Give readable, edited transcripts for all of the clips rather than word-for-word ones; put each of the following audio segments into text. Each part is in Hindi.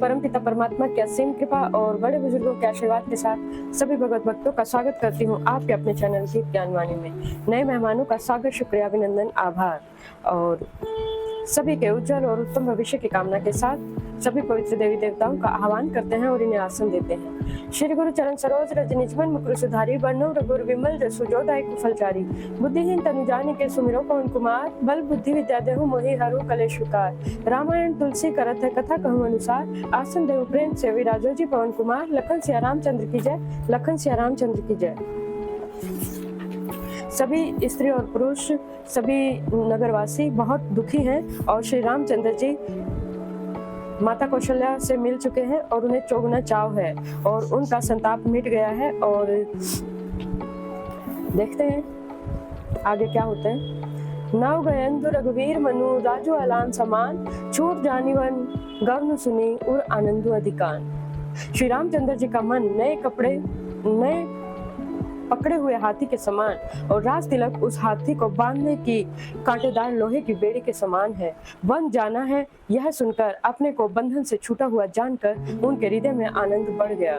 परमपिता परमात्मा की असीम कृपा और बड़े बुजुर्गों के आशीर्वाद के साथ सभी भगवत भक्तों का स्वागत करती हूँ आपके अपने चैनल की ज्ञानवाणी में। नए मेहमानों का स्वागत, शुक्रिया, अभिनंदन, आभार और सभी के उज्जवल और उत्तम भविष्य की कामना के साथ सभी पवित्र देवी देवताओं का आह्वान करते हैं और इन्हें आसन देते हैं। श्री गुरु चरण सरोज रज निजमन मुकुर सुधारी, वर्णो रघुर विमल जसु जोदायक कुफलचारी, बुद्धिहीन तनु जानि के सुमिरो पवन कुमार, बल बुद्धि विद्या देहु मोहि हरहु कलेश विकार। रामायण तुलसी करत है कथा कहूँ अनुसार, आसन देव प्रेम से विराजो जी पवन कुमार। लखन सिया रामचंद्र की जय, लखन सिया रामचंद्र की जय। सभी स्त्री और पुरुष, सभी नगरवासी बहुत दुखी हैं और श्री रामचंद्र जी माता कौशल्या से मिल चुके हैं और उन्हें चौगुना चाव है और उनका संताप मिट गया है। और देखते हैं आगे क्या होता है। नव गयंदु रघुवीर मनु, राजू अलान समान, छूट जानिवन गवनु सुनी उर आनंदु अधिकान। श्री रामचंद्र जी का मन नए कपड़े, नए पकड़े हुए हाथी के समान और राज तिलक उस हाथी को बांधने की कांटेदार लोहे की बेड़ी के समान है। वन जाना है, यह सुनकर अपने को बंधन से छूटा हुआ जानकर उनके हृदय में आनंद बढ़ गया।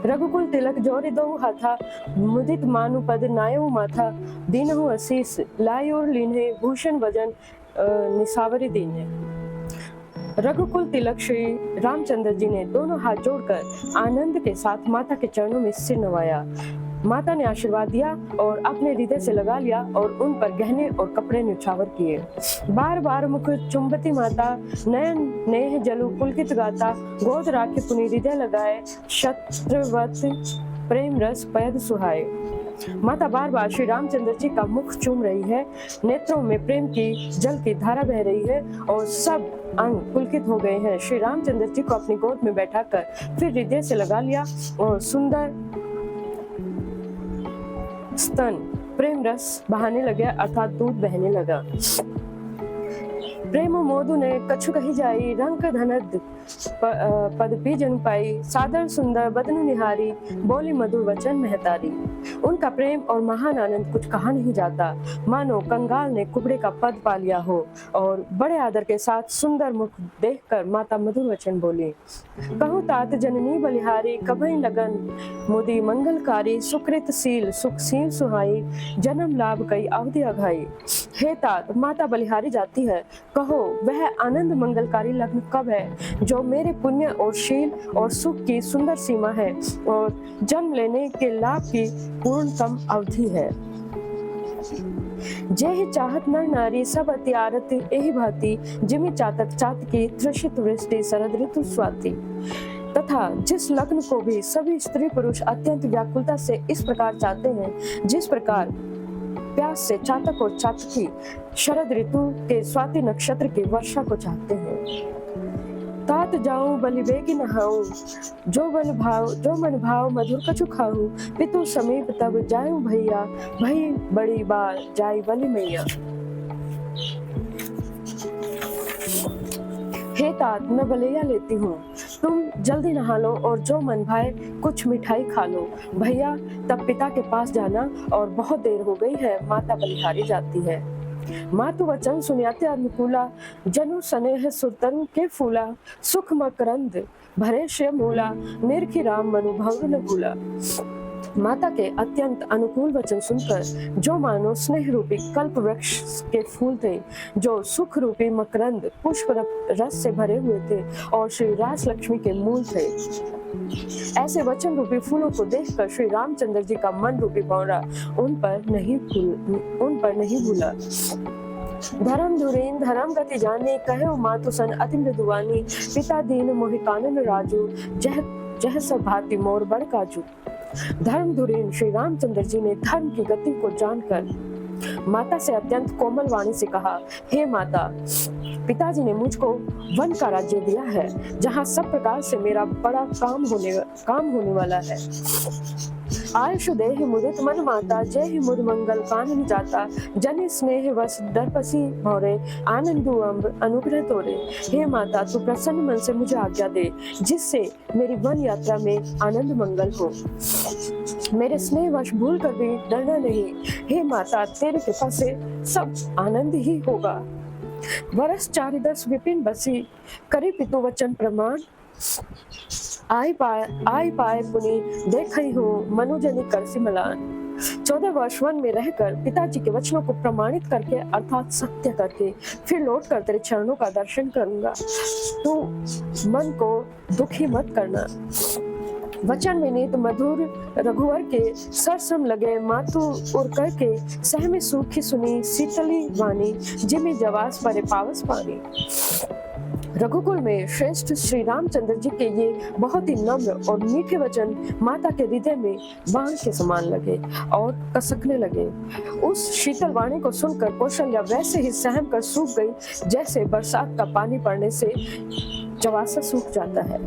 रघुकुल तिलक जोरी दो हाथा, मुदित मानु पद नायु माथा, दीनहु असीस लायोर लीन्हे, भूषण वजन निसावरी दीन्हे। रघुकुल तिलक श्री रामचंद्र जी ने दोनों हाथ जोड़कर आनंद के साथ माता के चरणों में सिर नवाया। माता ने आशीर्वाद दिया और अपने हृदय से लगा लिया और उन पर गहने और कपड़े न्यौछावर किए। बार बार मुख चुंबती माता, नयन नेह जलु पुलकित गाता, गोद राखे पुनि हृदय लगाए, शत्रवत प्रेम रस पयद सुहाए। माता बार बार श्री रामचंद्र जी का मुख चूम रही है, नेत्रों में प्रेम की जल की धारा बह रही है और सब अंग पुलकित हो गए हैं। श्री रामचंद्र जी को अपनी गोद में बैठाकर फिर हृदय से लगा लिया और सुंदर स्तन प्रेम रस बहाने लगे, अर्थात दूध बहने लगा। प्रेम मोदु ने कछु कही जाई, रंग धनद पद पी जन पाई, सादर सुंदर बदनु निहारी, बोली मधुर वचन महतारी। उनका प्रेम और महान आनंद कुछ कहा नहीं जाता, मानो कंगाल ने कुबड़े का पद पा लिया हो। और बड़े आदर के साथ सुंदर मुख देखकर माता मधुर वचन बोली। कहूँ तात जननी बलिहारी, कभई लगन मुदी मंगलकारी, सुकृत सील सुख सील सुहाई, जन्म लाभ कई अवधि अघाई। हे तात, माता बलिहारी जाती है, कहो वह आनंद मंगलकारी लग्न कब है जो मेरे पुण्य और शील और सुख की सुंदर सीमा है और जन्म लेने के लाभ की पूर्णतम अवधि है। जेहि चाहत नर नारी सब अति आरती एहि भांति, जिमि चातक चातकी तृषित वृष्टि शरद ऋतु स्वाति। तथा जिस लग्न को भी सभी स्त्री पुरुष अत्यंत व्याकुलता से इस प्रकार चाहते हैं, जिस प्रकार प्यास से चातक और चातकी शरद ऋतु के स्वाति नक्षत्र की वर्षा को चाहते हैं। तात जाऊं बलि बेगी नहाऊं, जो मन भाव मधुर कछु खाऊं, पितु समीप तब जाऊं भैया, भई बड़ी बार जाई बलि मैया। हे तात, मैं बलैया लेती हूँ, तुम जल्दी नहा लो और जो मन भाए कुछ मिठाई खा लो। भैया तब पिता के पास जाना और बहुत देर हो गई है, माता बलिहारी जाती है। मातु वचन सुनियाते अनुकूला, जनु स्नेह सुतन के फूला, सुख मकरंद भरे श्रेय मूला, निर्खी राम मनु भंग न भूला। माता के अत्यंत अनुकूल वचन सुनकर जो मानो स्नेह रूपी कल्प वृक्ष के फूल थे, जो सुख रूपी मकरंद पुष्प रस से भरे हुए थे और श्री राज लक्ष्मी के मूल थे, ऐसे वचन रूपी फूलों को देखकर श्री रामचंद्र जी का मन रूपी भौरा उन पर नहीं भूला। धर्म धुरीन धर्म गति जाने, कहे मातु सन अति मृदुवानी, पिता दीन मोहि कानन राजू, जह सब भांति मोर बड़ काजू। धर्म धुरीन श्री रामचंद्र जी ने धर्म की गति को जानकर माता से अत्यंत कोमल वाणी से कहा, हे माता, पिताजी ने मुझको वन का राज्य दिया है, जहाँ सब प्रकार से मेरा बड़ा काम होने वाला है। आयुष देहि मुदित मन माता, जय ही मुद मंगल कानन जाता, जन स्नेह वस दर्पसी भौरे, आनंदु अम्ब अनुग्रह तोरे। हे माता, तू प्रसन्न मन से मुझे आज्ञा दे, जिससे मेरी वन यात्रा में आनंद मंगल हो। मेरे स्नेह वश भूल कर भी डरना नहीं। हे माता, तेरे कृपा से सब आनंद ही होगा। वरस 4 विपिन बसी करी पितु वचन प्रमाण आई पाए पुनि देखई हो मनुजनी करसी मलान। 14 वर्ष वन में रहकर पिताजी के वचनों को प्रमाणित करके अर्थात सत्य करके फिर लौट कर तेरे चरणों का दर्शन करूंगा। तू मन को दुखी मत करना। वचन विनीत मधुर रघुवर के सरसम लगे मातु उर करके सहमी सूखी सुनी शीतली वाणी जिमी जवास परे पावस पानी। रघुकुल में श्रेष्ठ श्री रामचंद्र जी के ये बहुत ही नम्र और मीठे वचन माता के हृदय में बाण के समान लगे और कसकने लगे। उस शीतल वाणी को सुनकर कौशल्या वैसे ही सहम कर सूख गई जैसे बरसात का पानी पड़ने से जवासा सूख जाता है।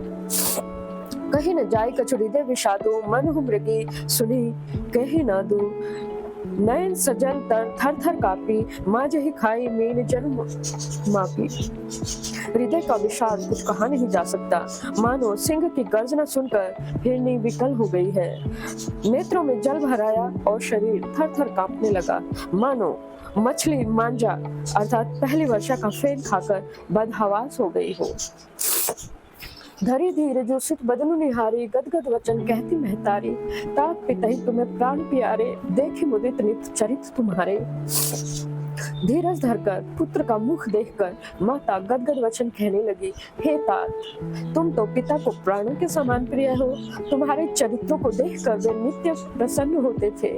कहीं न जाई कछु हृदय विषादो मन मृगी सुनी कहीं न दू। नयन सजल तर थर थर कापी माँ जही खाई मीन जन्म मापी। हृदय का विषाद कुछ कहा नहीं जा सकता। मानो सिंह की गर्जना सुनकर हिरनी विकल हो गई है। नेत्रों में जल भर आया और शरीर थर थर कांपने लगा। मानो मछली मांजा अर्थात पहली वर्षा का फेन खाकर बदहवास हो गई हो। धरी धीरे जो सित बदनु निहारी गदगद वचन कहती महतारी। ताप पितहि तुम्हें प्राण प्यारे देखी मुदित नित चरित तुम्हारे। धीरज धरकर पुत्र का मुख देखकर माता गदगद वचन कहने लगी। हे तात, तुम तो पिता को प्राणों के समान प्रिय हो। तुम्हारे चरित्रों को देखकर वे नित्य प्रसन्न होते थे।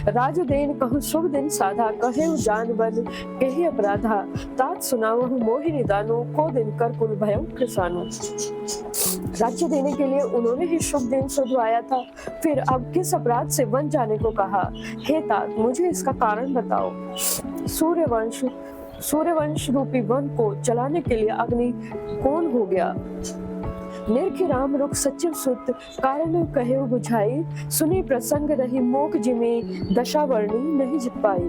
राजदेन कहु शुभ दिन साधा कहे जान बन कही अपराधा। तात सुनावहु मोहिनी दानो को दिन कर कुल भयं कृसानो। राज्य देने के लिए उन्होंने ही शुभ दिन सुधवाया था, फिर अब किस अपराध से वन जाने को कहा। हे तात, मुझे इसका कारण बताओ। सूर्यवंश रूपी वन को जलाने के लिए अग्नि कौन हो गया। निर्खी राम रुख सचिव सुत कारण कहे बुझाई। सुनी प्रसंग रही मोक जिमे दशा वर्णी नहीं जित पाई।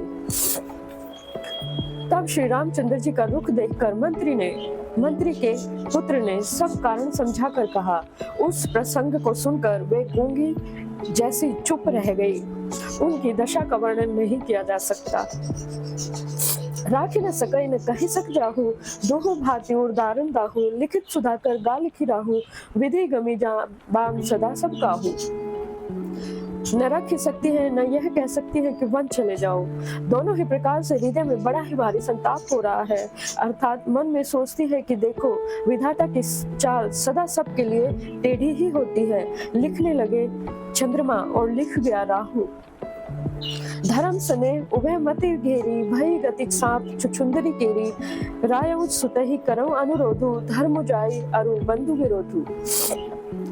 तब श्री रामचंद्र जी का रुख देखकर मंत्री के पुत्र ने सब कारण समझाकर कहा। उस प्रसंग को सुनकर वे गूंगी जैसी चुप रह गई। उनकी दशा का वर्णन नहीं किया जा सकता। राखी न सकई न कही सक जाहू दोहो भांति उदारण दाहू। लिखित सुधाकर गा लिखी राहू विधि गमी जा बाम सदा सब काहू। न रख सकती है न यह कह सकती है कि वन चले जाओ। दोनों ही प्रकार से हृदय में बड़ा ही भारी संताप हो रहा है। अर्थात मन में सोचती है कि देखो विधाता की चाल सदा सबके लिए टेढ़ी ही होती है। लिखने लगे चंद्रमा और लिख गया राहु। धर्म सने उभय मति घेरी भई गतिक सांप चुचुंदरी केरी। राय सुतहि करऊं अनुरोधु धर्म जाई अरु बंधु विरोधु।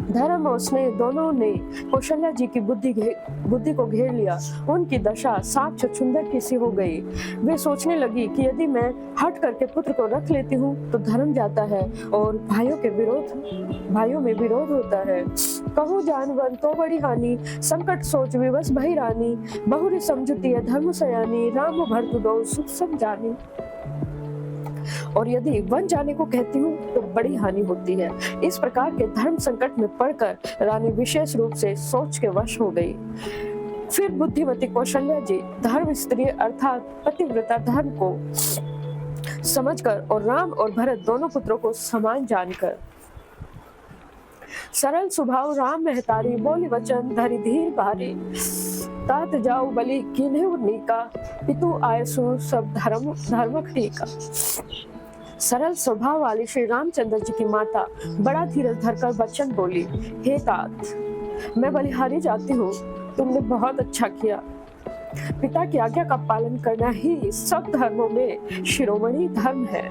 धर्म और स्नेह दोनों ने कौशल्या जी की बुद्धि को घेर लिया। उनकी दशा सांप छुछुंदर की सी हो गई। वे सोचने लगी कि यदि मैं हट करके पुत्र को रख लेती हूँ तो धर्म जाता है और भाइयों में विरोध होता है। कहूँ जानवन तो बड़ी हानि संकट सोच विवश भई रानी। बहुरी समझती है धर्म सयानी राम भरतु दो सुख सब जानी। और यदि वन जाने को कहती हूँ तो बड़ी हानि होती है। इस प्रकार के धर्म संकट में पड़कर रानी विशेष रूप से सोच के वश हो गई। फिर बुद्धिमती कौशल्या जी धर्म स्त्री अर्थात पतिव्रता धर्म को समझकर और राम और भरत दोनों पुत्रों को समान जानकर सरल स्वभाव राम महतारी बोली वचन धरि धीर भारी। तात जाऊ बलि किन्हें नीका पितु आयसु सब धर्म टीका। सरल स्वभाव वाली श्री रामचंद्र जी की माता बड़ा धीरज धरकर वचन बोली। हे तात, मैं बलिहारी जाती हूँ। तुमने बहुत अच्छा किया। पिता की आज्ञा का पालन करना ही सब धर्मों में शिरोमणि धर्म है।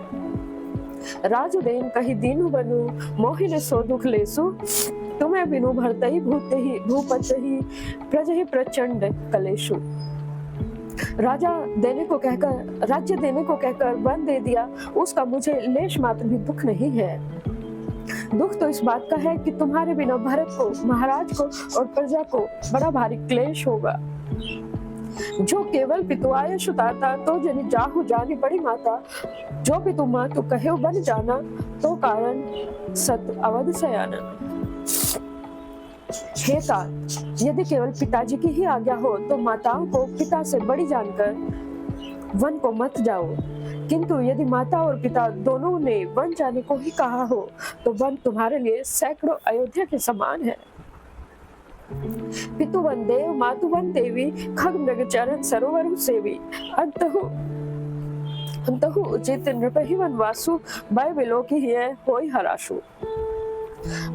राजुदेन कही दीनु बनु मोहिने सो दुख लेसु। तुम्हें बिनु भरतहि भूपतहि प्रजहि प्रचंड कलेशु। राज्य देने को कहकर वन दे दिया, उसका मुझे लेश मात्र भी दुख नहीं है। दुख तो इस बात का है कि तुम्हारे बिना भरत को, महाराज को और प्रजा को बड़ा भारी क्लेश होगा। जो केवल पितुआय सुताता तो जनि जाहु जानी बड़ी माता। जो पितु मातु कहे बन जाना तो कारण सत अवध सयाना। हे तात, यदि केवल पिताजी की ही आज्ञा हो तो माताओं को पिता से बड़ी जानकर वन को मत जाओ। किंतु यदि माता और पिता दोनों ने वन जाने को ही कहा हो तो वन तुम्हारे लिए सैकड़ों अयोध्या के समान है। पितुवन देव मातुवन देवी खग मृग चरण सरोवर सेवी अंतहु उचित नृपहि वनवासु भय विलोकी है होई हराशु।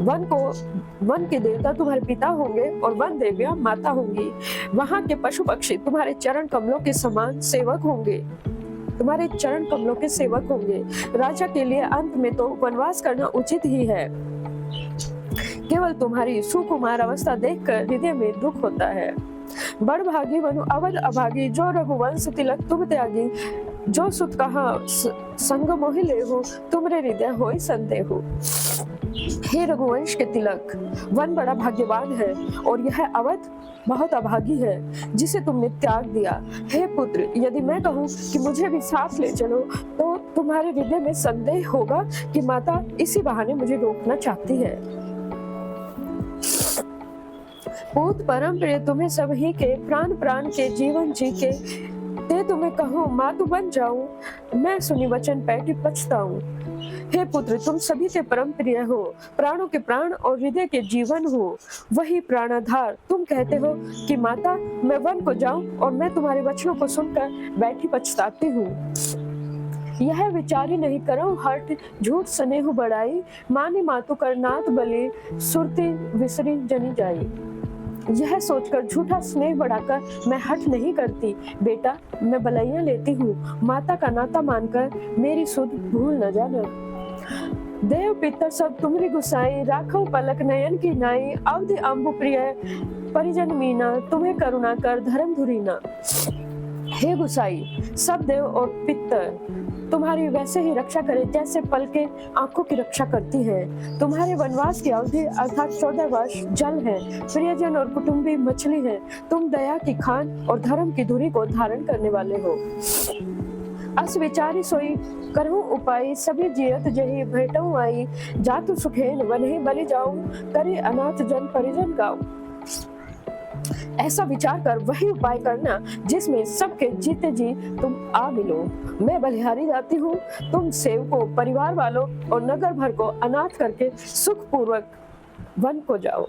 वन के देवता तुम्हारे पिता होंगे और वन देवियां माता होंगी। वहां के पशु पक्षी तुम्हारे चरण कमलों के समान सेवक होंगे, तुम्हारे चरण कमलों के सेवक होंगे। राजा के लिए अंत में तो वनवास करना उचित ही है। केवल तुम्हारी सुकुमार अवस्था देखकर हृदय में दुख होता है। बड़ भागी वनु अवध अभागी, जो रघुवंश तिलक तुम त्यागी। जो सुत कहा संग मोहि लेहु, तुमरे हृदय होई संदेहु। हे रघुवंश के तिलक, वन बड़ा भाग्यवान है और यह अवध बहुत अभागी है जिसे तुमने त्याग दिया। हे पुत्र, यदि मैं कहूँ कि मुझे भी साथ ले चलो तो तुम्हारे हृदय में संदेह होगा कि माता इसी बहाने मुझे रोकना चाहती है। पूत परम प्रिय तुम्हें सब ही के, प्राण प्राण के जीवन जी के। ते तुम्हें कहो मातु बन जाऊं, मैं सुनी वचन पैठी पछताऊं। हे पुत्र, तुम सभी के परम प्रिय हो, प्राणों के प्राण और हृदय के जीवन हो, वही प्राणाधार। तुम कहते हो कि माता मैं वन को जाऊं और मैं तुम्हारे वचनों को सुनकर बैठी पछताती हूँ। यह विचारी नहीं करो हट, झूठ स्नेह बढ़ाई। मानी मातु कर नाथ बलि, सुरती विसरी जनी जाई। यह सोचकर झूठा स्नेह बढ़ाकर मैं हट नहीं करती। बेटा, मैं बलैया लेती हूँ, माता का नाता मानकर मेरी सुध भूल न जाना। देव पितर सब तुमरी गुसाई, राखो पलक नयन की नाई। अवधि अम्बु प्रिय परिजन मीना, तुम्हें करुणा कर धर्म धुरीना। हे गुसाई, सब देव और पितर तुम्हारी वैसे ही रक्षा करे जैसे पलके आंखों की रक्षा करती है। तुम्हारे वनवास की अवधि अर्थात 14 वर्ष जल है, प्रियजन और कुटुंबी मछली है। तुम दया की खान और धर्म की धुरी को धारण करने वाले हो। अस विचारी सोई करहूं उपाय, सभी जियत जही भेटऊं आई। जातु सुखेन वनहि बलि जाऊं, करे अनाथ जन परिजन गाऊं। ऐसा विचार कर वही उपाय करना जिसमें सबके जीते जी तुम आ मिलो। मैं बलिहारी जाती हूँ, तुम सेवकों, परिवार वालों और नगर भर को अनाथ करके सुख पूर्वक वन को जाओ।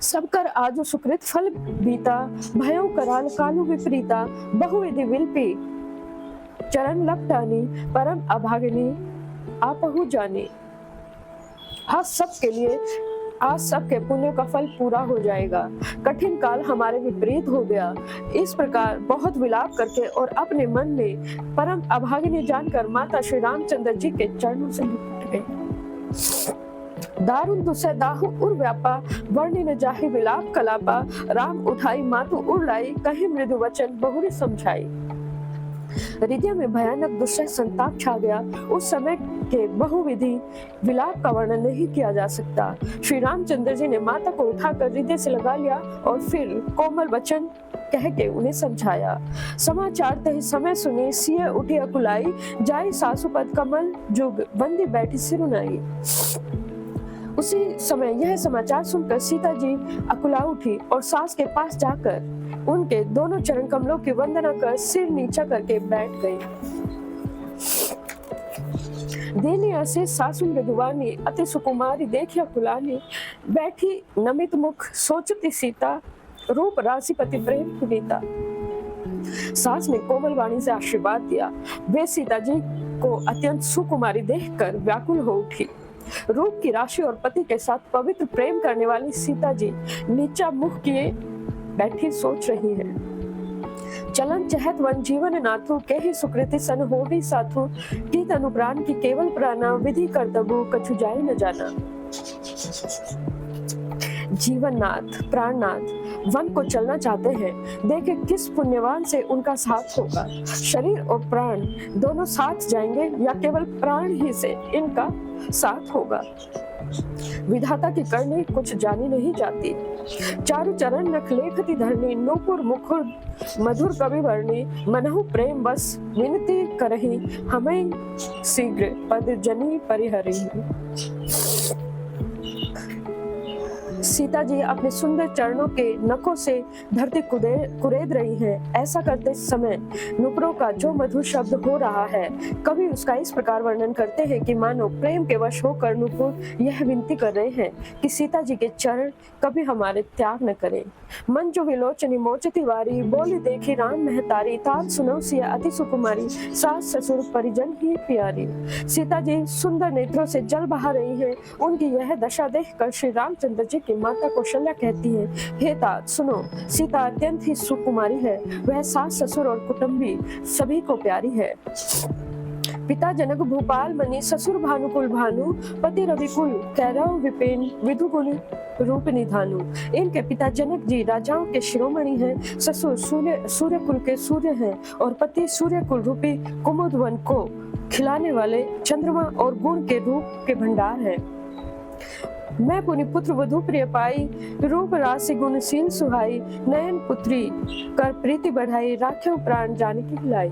सब कर आजो सुकृत फल बीता, भयो कराल कालु विपरीता। बहुविधि विलपी चरण लपटानी, परम अभागिनी आपहु जानी। आज सबके पुण्य का फल पूरा हो जाएगा। कठिन काल हमारे विपरीत हो गया। इस प्रकार बहुत विलाप करके और अपने मन में परम अभागिनी जानकर माता श्री रामचंद्र जी के चरणों से लिपट गए। दारुण दुसह दाहु उर व्यापा, वर्णि न जाहि विलाप कलापा। राम उठाई मातु उर लाई, कहीं मृदु वचन बहुरी समझाई। हृदय में भयानक दुस्सह संताप छा गया। उस समय के बहुविधि विलाप का वर्णन नहीं किया जा सकता। श्री रामचंद्र जी ने माता को उठाकर हृदय से लगा लिया और फिर कोमल वचन कह के उन्हें समझाया। समाचार तही समय सुनी, सिय उठी अकुलाई। जाई सासुपद कमल जुग, बंदी बैठी सिरुनाई। उसी समय यह समाचार सुनकर सीता जी अकुला उठी और सास के पास जाकर उनके दोनों चरण कमलों की वंदना कर सिर नीचा करके बैठ गई। देने असे सासु मृदुवानी, अति सुकुमारी देखिया कुलानी। बैठी नमित मुख सोचती सीता, रूप राशिपति प्रेम पुनीता। सास ने कोमल वाणी से आशीर्वाद दिया। वे सीता जी को अत्यंत सुकुमारी देखकर व्याकुल हो उठी। रूप की राशि और पति के साथ पवित्र प्रेम करने वाली सीता जी नीचा मुख किए बैठी सोच रही है। चलन चहत वन जीवन नाथु, के ही सुकृति सन हो ही साथु। की अनुप्राण की केवल प्राणा, विधि कर्तव्य कछु जाए न जाना। जीवननाथ, प्राणनाथ वन को चलना चाहते हैं। देखे किस पुण्यवान से उनका साथ होगा। शरीर और प्राण दोनों साथ जाएंगे या केवल प्राण ही से इनका साथ होगा। विधाता की करनी कुछ जानी नहीं जाती। चारु चरण नख लेखति धरनी, नूपुर मुखुर मधुर कवि वर्णी। मनहु प्रेम बस विनती करही, हमें शीघ्र पद जनी परिहरी। सीता जी अपने सुंदर चरणों के नखों से धरती कुरेद रही हैं। ऐसा करते समय नुपुरों का जो मधुर शब्द हो रहा है, कवि उसका इस प्रकार वर्णन करते हैं कि मानो प्रेम के वश होकर नुपुर यह विनती कर रहे हैं कि सीता जी के चरण कभी हमारे त्याग न करें। मन जो विलोचनी मोचती वारी, बोली देखी राम महतारी, तात सुनो सिया अति सुकुमारी, सास ससुर परिजन ही प्यारी। सीता जी सुंदर नेत्रों से जल बहा रही हैं। उनकी यह दशा देखकर श्री रामचंद्र जी की माता कौशल्या कहती है, हे तात सुनो, सीता अत्यंत ही सुकुमारी है, वह सास ससुर और कुटुंबी सभी को प्यारी है। पिता जनक भूपाल मणि, ससुर भानुकुल भानु, पति रविकुल कैरव विपिन, विधु गुण रूप निधानु। इनके पिता जनक जी राजाओं के शिरोमणि हैं, ससुर सूर्य कुल के सूर्य हैं और पति सूर्य कुल रूपी कुमुद वन को खिलाने वाले चंद्रमा और गुण के रूप के भंडार हैं। मैं पुनि पुत्र वधु प्रिय पाई, रूप राशि गुणशील सुहाई, नयन पुत्री कर प्रीति बढ़ाई, राख्यों प्राण जानकी लाई।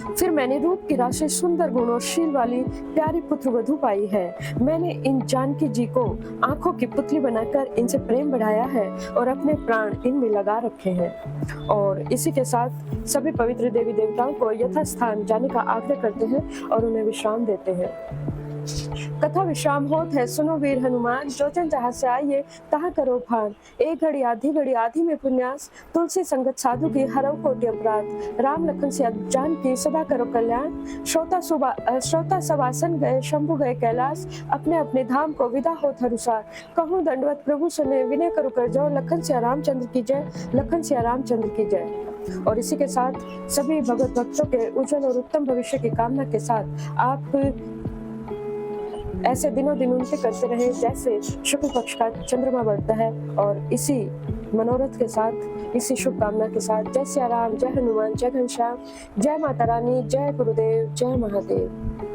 फिर मैंने रूप की राशि, सुंदर गुण और शील वाली प्यारी पुत्र वधु पाई है। मैंने इन जानकी जी को आंखों की पुतली बनाकर इनसे प्रेम बढ़ाया है और अपने प्राण इनमें लगा रखे हैं। और इसी के साथ सभी पवित्र देवी देवताओं को यथास्थान जाने का आग्रह करते हैं और उन्हें विश्राम देते हैं। कथा विश्राम होत है, सुनो वीर हनुमान, जो जन जहाँ से आइए तहाँ करो भान। एक घड़ी आधी में पुण्यास, तुलसी संगत साधु की हरौ कोटि अपराध। राम लखन से जान की सदा करो कल्याण। श्रोता सब आसन गए, शंभु गए कैलाश, अपने अपने धाम को विदा होत हरुषार। कहूँ दंडवत प्रभु सुने, विनय करो कर जो, लखन सिया रामचंद्र की जय, लखन सिया रामचंद्र की जय। और इसी के साथ सभी भगवत भक्तों के उज्जवल और उत्तम भविष्य की कामना के साथ आप ऐसे दिनों दिन उनसे करते रहे जैसे शुक्ल पक्ष का चंद्रमा बढ़ता है। और इसी मनोरथ के साथ, इसी शुभकामना के साथ, जय सिया राम, जय हनुमान, जय घनश्याम, जय माता रानी, जय गुरुदेव, जय महादेव।